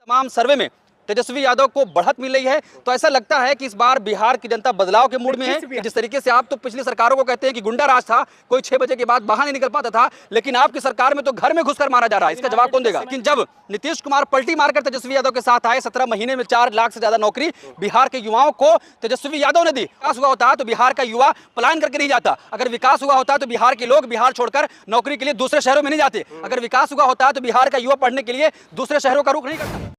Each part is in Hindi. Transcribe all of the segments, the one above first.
तमाम सर्वे में तेजस्वी यादव को बढ़त मिल रही है। तो ऐसा लगता है कि इस बार बिहार की जनता बदलाव के मूड में है। जिस तरीके से आप तो पिछली सरकारों को कहते हैं कि गुंडा राज था, कोई 6 बजे के बाद बाहर नहीं निकल पाता था, लेकिन आपकी सरकार में तो घर में घुसकर मारा जा रहा है। इसका जवाब कौन देगा? लेकिन जब नीतीश कुमार पलटी मारकर तेजस्वी यादव के साथ आए, 17 महीने में 4 लाख से ज्यादा नौकरी बिहार के युवाओं को तेजस्वी यादव ने दी। विकास हुआ होता तो बिहार का युवा पलायन करके नहीं जाता। अगर विकास हुआ होता तो बिहार के लोग बिहार छोड़कर नौकरी के लिए दूसरे शहरों में नहीं जाते। अगर विकास हुआ होता तो बिहार का युवा पढ़ने के लिए दूसरे शहरों का रुख नहीं करता।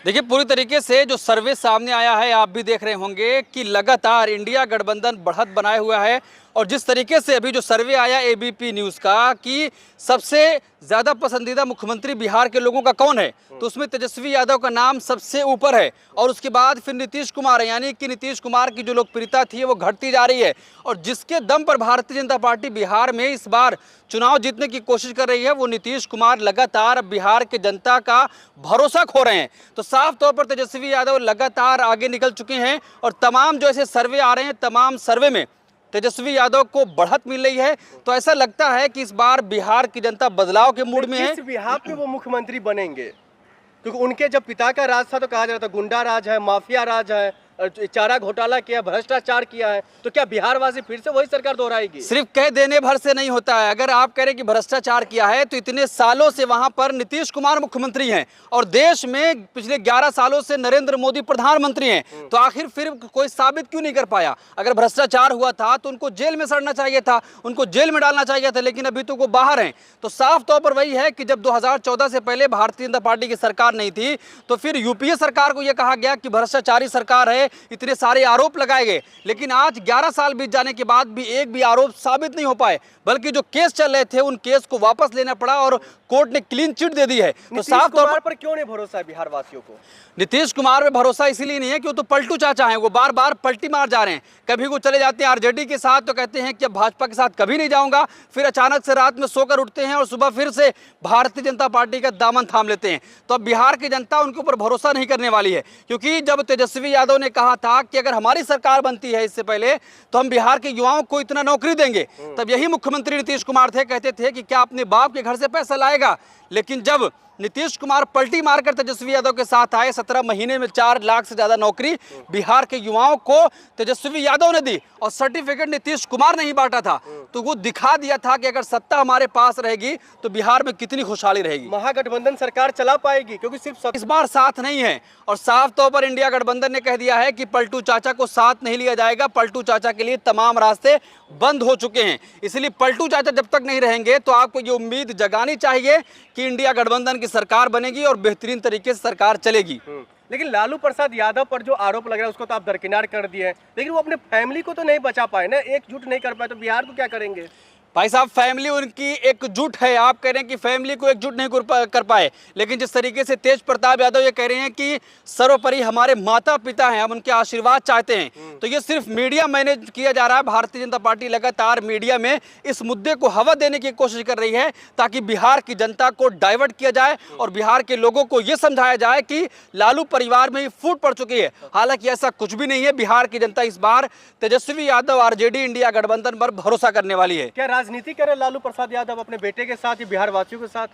देखिए, पूरी तरीके से जो सर्वे सामने आया है, आप भी देख रहे होंगे कि लगातार इंडिया गठबंधन बढ़त बनाए हुआ है। और जिस तरीके से अभी जो सर्वे आया एबीपी न्यूज़ का कि सबसे ज़्यादा पसंदीदा मुख्यमंत्री बिहार के लोगों का कौन है, तो उसमें तेजस्वी यादव का नाम सबसे ऊपर है। और उसके बाद फिर नीतीश कुमार है, यानी कि नीतीश कुमार की जो लोकप्रियता थी वो घटती जा रही है। और जिसके दम पर भारतीय जनता पार्टी बिहार में इस बार चुनाव जीतने की कोशिश कर रही है, वो नीतीश कुमार लगातार बिहार के जनता का भरोसा खो रहे हैं। तो साफ तौर पर तेजस्वी यादव लगातार आगे निकल चुके हैं। और तमाम जो ऐसे सर्वे आ रहे हैं, तमाम सर्वे में तेजस्वी यादव को बढ़त मिल रही है। तो ऐसा लगता है कि इस बार बिहार की जनता बदलाव के मूड में है। बिहार पे वो मुख्यमंत्री बनेंगे, क्योंकि उनके जब पिता का राज था तो कहा जा रहा था गुंडा राज है, माफिया राज है, चारा घोटाला किया, भ्रष्टाचार किया है। तो क्या बिहार वासी फिर से वही सरकार दोहराएगी? सिर्फ कह देने भर से नहीं होता है। अगर आप कह रहे कि भ्रष्टाचार किया है, तो इतने सालों से वहां पर नीतीश कुमार मुख्यमंत्री हैं और देश में पिछले 11 सालों से नरेंद्र मोदी प्रधानमंत्री हैं। तो आखिर फिर कोई साबित क्यों नहीं कर पाया? अगर भ्रष्टाचार हुआ था तो उनको जेल में सड़ना चाहिए था, उनको जेल में डालना चाहिए था, लेकिन अभी तो वो बाहर हैं। तो साफ तौर पर वही है कि जब 2014 से पहले भारतीय जनता पार्टी की सरकार नहीं थी, तो फिर यूपीए सरकार को यह कहा गया कि भ्रष्टाचारी सरकार है, इतने सारे आरोप लगाए गए। लेकिन आज 11 साल बीत जाने के बाद भी एक भी आरोप साबित नहीं हो पाए, बल्कि जो केस चल रहे थे उन केस को वापस लेना पड़ा और कोर्ट ने क्लीन चिट दे दी है। तो साफ तौर पर क्यों नहीं भरोसा है बिहार वासियों को? नीतीश कुमार में भरोसा इसीलिए नहीं है कि वो तो पलटू चाचा हैं, वो बार बार पलटी मार जा रहे हैं। कभी वो चले जाते हैं आरजेडी के साथ तो कहते हैं कि अब भाजपा के साथ कभी नहीं जाऊंगा, फिर अचानक से रात में सोकर उठते हैं और सुबह फिर से भारतीय जनता पार्टी का दामन थाम लेते हैं। तो अब बिहार की जनता उनके ऊपर भरोसा नहीं करने वाली है, क्योंकि जब तेजस्वी यादव ने कहा था कि अगर हमारी सरकार बनती है इससे पहले तो हम बिहार के युवाओं को इतना नौकरी देंगे, तब यही मुख्यमंत्री नीतीश कुमार थे, कहते थे कि क्या अपने बाप के घर से पैसा लाएगा। लेकिन जब नीतीश कुमार पलटी मारकर तेजस्वी यादव के साथ आए, 17 महीने में 4 लाख से ज्यादा नौकरी बिहार के युवाओं को तेजस्वी यादव ने दी और सर्टिफिकेट नीतीश कुमार ने ही बांटा था। तो वो दिखा दिया था कि अगर सत्ता हमारे पास रहेगी तो बिहार में कितनी खुशहाली रहेगी। महागठबंधन सरकार चला पाएगी, क्योंकि सिर्फ इस बार साथ नहीं है। और साफ तौर पर इंडिया गठबंधन ने कह दिया है कि पलटू चाचा को साथ नहीं लिया जाएगा। पलटू चाचा के लिए तमाम रास्ते बंद हो चुके हैं। इसलिए पलटू चाचा जब तक नहीं रहेंगे तो आपको ये उम्मीद जगानी चाहिए कि इंडिया गठबंधन की सरकार बनेगी और बेहतरीन तरीके से सरकार चलेगी। लेकिन लालू प्रसाद यादव पर जो आरोप लग रहा है उसको तो आप दरकिनार कर दिए हैं, लेकिन वो अपने फैमिली को तो नहीं बचा पाए ना, एकजुट नहीं कर पाए, तो बिहार को क्या करेंगे? भाई साहब, फैमिली उनकी एकजुट है। आप कह रहे हैं कि फैमिली को एकजुट नहीं कर पाए, लेकिन जिस तरीके से तेज प्रताप यादव ये कह रहे हैं कि सर्वोपरि हमारे माता पिता हैं, हम उनके आशीर्वाद चाहते हैं, तो ये सिर्फ मीडिया मैनेज किया जा रहा है। भारतीय जनता पार्टी लगातार मीडिया में इस मुद्दे को हवा देने की कोशिश कर रही है ताकि बिहार की जनता को डाइवर्ट किया जाए और बिहार के लोगों को ये समझाया जाए कि लालू परिवार में फूट पड़ चुकी है। हालांकि ऐसा कुछ भी नहीं है। बिहार की जनता इस बार तेजस्वी यादव आरजेडी इंडिया गठबंधन पर भरोसा करने वाली है। क्या राजनीति करे लालू प्रसाद यादव अपने बेटे के साथ या बिहार वासियों के साथ?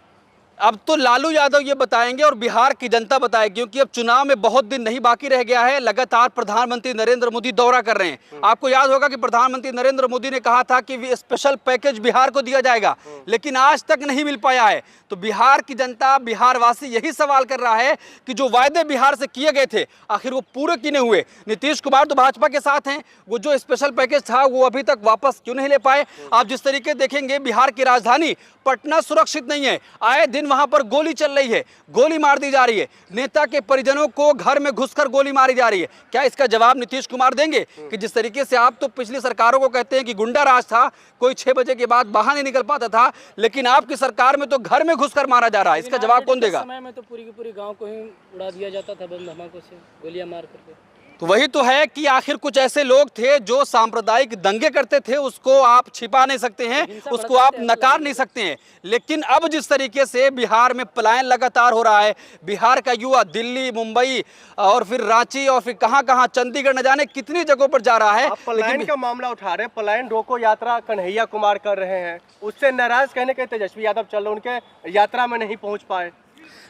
अब तो लालू यादव ये बताएंगे और बिहार की जनता बताएगी, क्योंकि अब चुनाव में बहुत दिन नहीं बाकी रह गया है। लगातार प्रधानमंत्री नरेंद्र मोदी दौरा कर रहे हैं। आपको याद होगा कि प्रधानमंत्री नरेंद्र मोदी ने कहा था कि स्पेशल पैकेज बिहार को दिया जाएगा, लेकिन आज तक नहीं मिल पाया है। तो बिहार की जनता, बिहार वासी यही सवाल कर रहा है कि जो वायदे बिहार से किए गए थे आखिर वो पूरे क्यों नहीं हुए। नीतीश कुमार तो भाजपा के साथ हैं, वो जो स्पेशल पैकेज था वो अभी तक वापस क्यों नहीं ले पाए। आप जिस तरीके देखेंगे, बिहार की राजधानी पटना सुरक्षित नहीं है। आए दिन वहां पर गोली चल रही है, गोली मार दी जा रही है, नेता के परिजनों को घर में घुसकर गोली मारी जा रही है। क्या इसका जवाब नीतीश कुमार देंगे? कि जिस तरीके से आप तो पिछली सरकारों को कहते हैं कि गुंडा राज था, कोई 6 बजे के बाद बाहर नहीं निकल पाता था, लेकिन आपकी सरकार में तो घर में घुसकर मारा जा रहा है। इसका जवाब कौन देगा? समय में तो पूरी की पूरी गांव को ही उड़ा दिया जाता था बम धमाकों से, गोलियां मार करके। तो वही तो है कि आखिर कुछ ऐसे लोग थे जो सांप्रदायिक दंगे करते थे, उसको आप छिपा नहीं सकते हैं, उसको आप नकार नहीं सकते हैं। लेकिन अब जिस तरीके से बिहार में पलायन लगातार हो रहा है, बिहार का युवा दिल्ली, मुंबई और फिर रांची और फिर कहां चंडीगढ़ न जाने कितनी जगहों पर जा रहा है। पलायन का मामला उठा रहे हैं, पलायन रोको यात्रा कन्हैया कुमार कर रहे हैं, उससे नाराज कहने के तेजस्वी यादव चल रहे, उनके यात्रा में नहीं पहुंच पाए।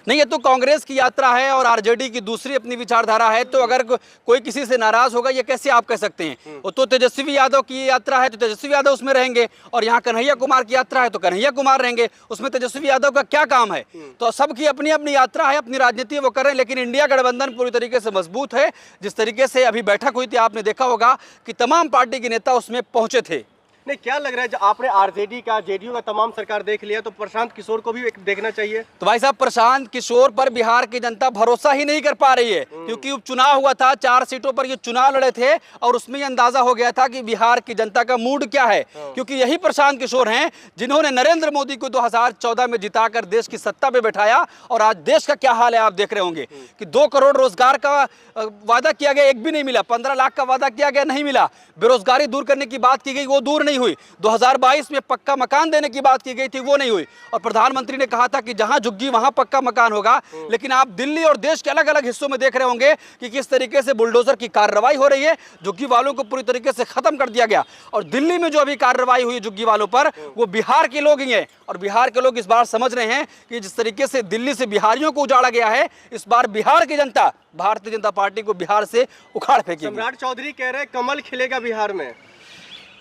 नहीं, ये तो कांग्रेस की यात्रा है और आरजेडी की दूसरी अपनी विचारधारा है, तो अगर कोई किसी से नाराज होगा ये कैसे आप कह सकते हैं? वो तो तेजस्वी यादव की यात्रा है तो तेजस्वी यादव उसमें रहेंगे, और यहाँ कन्हैया कुमार की यात्रा है तो कन्हैया कुमार रहेंगे, उसमें तेजस्वी यादव का क्या काम है? तो सबकी अपनी अपनी यात्रा है, अपनी राजनीति वो कर रहे हैं, लेकिन इंडिया गठबंधन पूरी तरीके से मजबूत है। जिस तरीके से अभी बैठक हुई थी आपने देखा होगा कि तमाम पार्टी के नेता उसमें पहुंचे थे। नहीं, क्या लग रहा है, जब आपने आरजेडी का, जेडीयू का तमाम सरकार देख लिया, तो प्रशांत किशोर को भी एक देखना चाहिए? तो भाई साहब, प्रशांत किशोर पर बिहार की जनता भरोसा ही नहीं कर पा रही है, क्योंकि उपचुनाव हुआ था, 4 सीटों पर ये चुनाव लड़े थे और उसमें ये अंदाजा हो गया था कि बिहार की जनता का मूड क्या है, क्योंकि यही प्रशांत किशोर हैं जिन्होंने नरेंद्र मोदी को 2014 में जिताकर देश की सत्ता पे बैठाया। और आज देश का क्या हाल है आप देख रहे होंगे कि 2 करोड़ रोजगार का वादा किया गया, एक भी नहीं मिला। 15 लाख का वादा किया गया, नहीं मिला। बेरोजगारी दूर करने की बात की गई, वो दूर नहीं हुई। 2022 में पक्का मकान देने की बात की गई थी, वो नहीं हुई। और प्रधानमंत्री ने कहा था कि जहां झुग्गी वहां पक्का मकान होगा। लेकिन आप दिल्ली और देश के अलग अलग हिस्सों में देख रहे होंगे कि किस तरीके से बुलडोजर की कार्रवाई हो रही है, झुग्गी वालों को पूरी तरीके से खत्म कर दिया गया। और दिल्ली में जो अभी कार्रवाई हुई झुग्गी वालों पर, वो बिहार के लोग ही हैं। और बिहार के लोग इस बार समझ रहे हैं कि जिस तरीके से दिल्ली से बिहारियों को उजाड़ा गया है, इस बार बिहार की जनता भारतीय जनता पार्टी को बिहार से उखाड़ फेंकेगी। सम्राट चौधरी कह रहे हैं कमल खिलेगा बिहार में।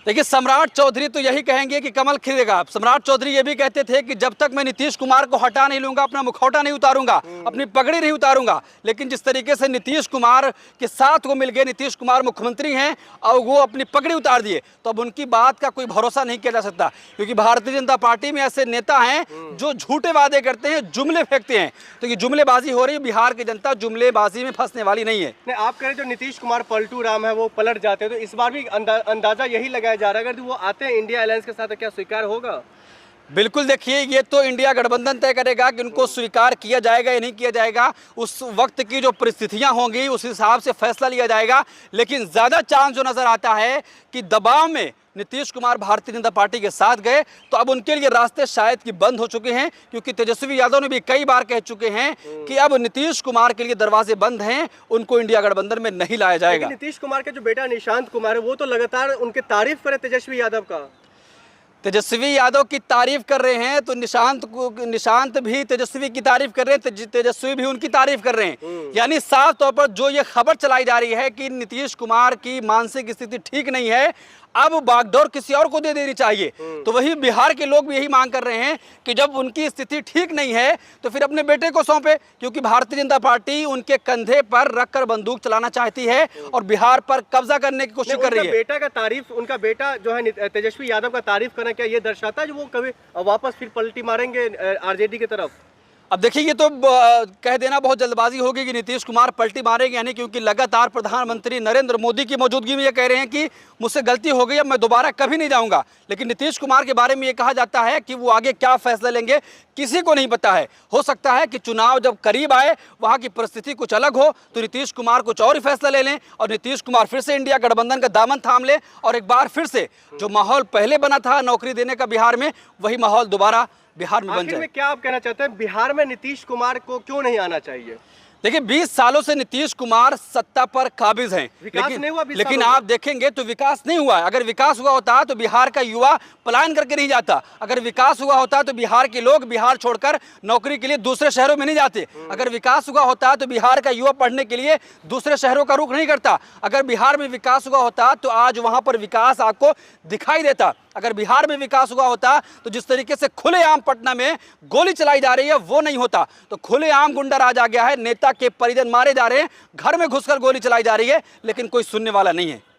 देखिए, सम्राट चौधरी तो यही कहेंगे कि कमल खिलेगा। सम्राट चौधरी ये भी कहते थे कि जब तक मैं नीतीश कुमार को हटा नहीं लूंगा, अपना मुखौटा नहीं उतारूंगा, अपनी पगड़ी नहीं उतारूंगा। लेकिन जिस तरीके से नीतीश कुमार के साथ वो मिल गए, नीतीश कुमार मुख्यमंत्री हैं और वो अपनी पगड़ी उतार दिए, तो अब उनकी बात का कोई भरोसा नहीं किया जा सकता, क्योंकि भारतीय जनता पार्टी में ऐसे नेता हैं जो झूठे वादे करते हैं, जुमले फेंकते हैं। तो ये जुमलेबाजी हो रही है, बिहार की जनता जुमलेबाजी में फंसने वाली नहीं है। नहीं, आप कह रहे जो नीतीश कुमार पलटू राम है वो पलट जाते हैं, तो इस बार भी अंदाजा यही लगाया जा रहा है अगर वो आते हैं इंडिया अलायंस के साथ, तो क्या स्वीकार होगा? बिल्कुल, देखिए, ये तो इंडिया गठबंधन तय करेगा कि उनको स्वीकार किया जाएगा या नहीं किया जाएगा। उस वक्त की जो परिस्थितियां होंगी उस हिसाब से फैसला लिया जाएगा। लेकिन ज़्यादा चांस जो नज़र आता है कि दबाव में नीतीश कुमार भारतीय जनता पार्टी के साथ गए, तो अब उनके लिए रास्ते शायद कि बंद हो चुके हैं, क्योंकि तेजस्वी यादव ने भी कई बार कह चुके हैं कि अब नीतीश कुमार के लिए दरवाजे बंद हैं, उनको इंडिया गठबंधन में नहीं लाया जाएगा। नीतीश कुमार के जो बेटा निशांत कुमार है वो तो लगातार उनके तारीफ करे तेजस्वी यादव का। तेजस्वी यादव की तारीफ कर रहे हैं तो निशांत भी तेजस्वी की तारीफ कर रहे हैं, तेजस्वी भी उनकी तारीफ कर रहे हैं। यानी साफ तौर पर जो ये खबर चलाई जा रही है कि नीतीश कुमार की मानसिक स्थिति ठीक नहीं है, अब बागडोर किसी और को दे देनी चाहिए, तो वही बिहार के लोग भी यही मांग कर रहे हैं कि जब उनकी स्थिति ठीक नहीं है तो फिर अपने बेटे को सौंपे, क्योंकि भारतीय जनता पार्टी उनके कंधे पर रखकर बंदूक चलाना चाहती है और बिहार पर कब्जा करने की कोशिश कर रही है। बेटा का तारीफ, उनका बेटा जो है तेजस्वी यादव का तारीफ करना, क्या ये दर्शाता है जो वो कभी वापस फिर पलटी मारेंगे आरजेडी की तरफ? अब देखिए, ये तो कह देना बहुत जल्दबाजी होगी कि नीतीश कुमार पलटी मारेंगे यानी, क्योंकि लगातार प्रधानमंत्री नरेंद्र मोदी की मौजूदगी में ये कह रहे हैं कि मुझसे गलती हो गई, अब मैं दोबारा कभी नहीं जाऊंगा। लेकिन नीतीश कुमार के बारे में ये कहा जाता है कि वो आगे क्या फैसला लेंगे किसी को नहीं पता है। हो सकता है कि चुनाव जब करीब आए, वहाँ की परिस्थिति कुछ अलग हो, तो नीतीश कुमार कुछ और ही फैसला ले लें और नीतीश कुमार फिर से इंडिया गठबंधन का दामन थाम ले और एक बार फिर से जो माहौल पहले बना था नौकरी देने का बिहार में, वही माहौल दोबारा बिहार में बन जाए। क्या आप कहना चाहते हैं, बिहार में नीतीश कुमार को क्यों नहीं आना चाहिए? देखिए, 20 सालों से नीतीश कुमार सत्ता पर काबिज हैं, लेकिन आप देखेंगे तो विकास नहीं हुआ है। अगर विकास हुआ होता तो बिहार का युवा पलायन करके नहीं जाता। अगर विकास हुआ होता तो बिहार के लोग बिहार छोड़कर नौकरी के लिए दूसरे शहरों में नहीं जाते। अगर विकास हुआ होता तो बिहार का युवा पढ़ने के लिए दूसरे शहरों का रुख नहीं करता। अगर बिहार में विकास हुआ होता तो आज वहां पर विकास आपको दिखाई देता। अगर बिहार में विकास हुआ होता तो जिस तरीके से खुलेआम पटना में गोली चलाई जा रही है वो नहीं होता। तो खुलेआम गुंडा राज आ गया है, नेता के परिजन मारे जा रहे हैं, घर में घुसकर गोली चलाई जा रही है, लेकिन कोई सुनने वाला नहीं है।